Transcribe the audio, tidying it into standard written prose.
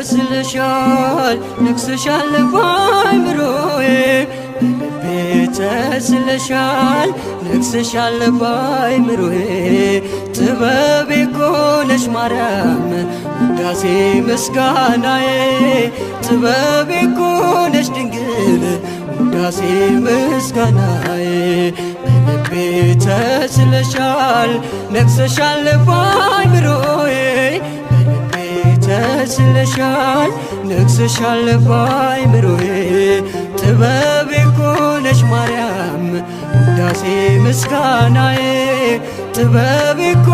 ተስለሻል ነግሰሻል በአእምሮዬ በልቤ ተስለሻል ነግሰሻል በአእምሮዬ ጥበቤ እኮ ነሽ ማርያም ውዳሴ ምስጋናዬ ጥበቤ እኮ ነሽ ድንግል ውዳሴ ምስጋናዬ በልቤ ተስለሻል ነግሰሻል በአእምሮዬ ተስለሻል ነግሰሻል በአእምሮዬ ጥበቤ እኮ ነሽ ማርያም ውዳሴ ምስጋናዬ ጥበቤ እኮ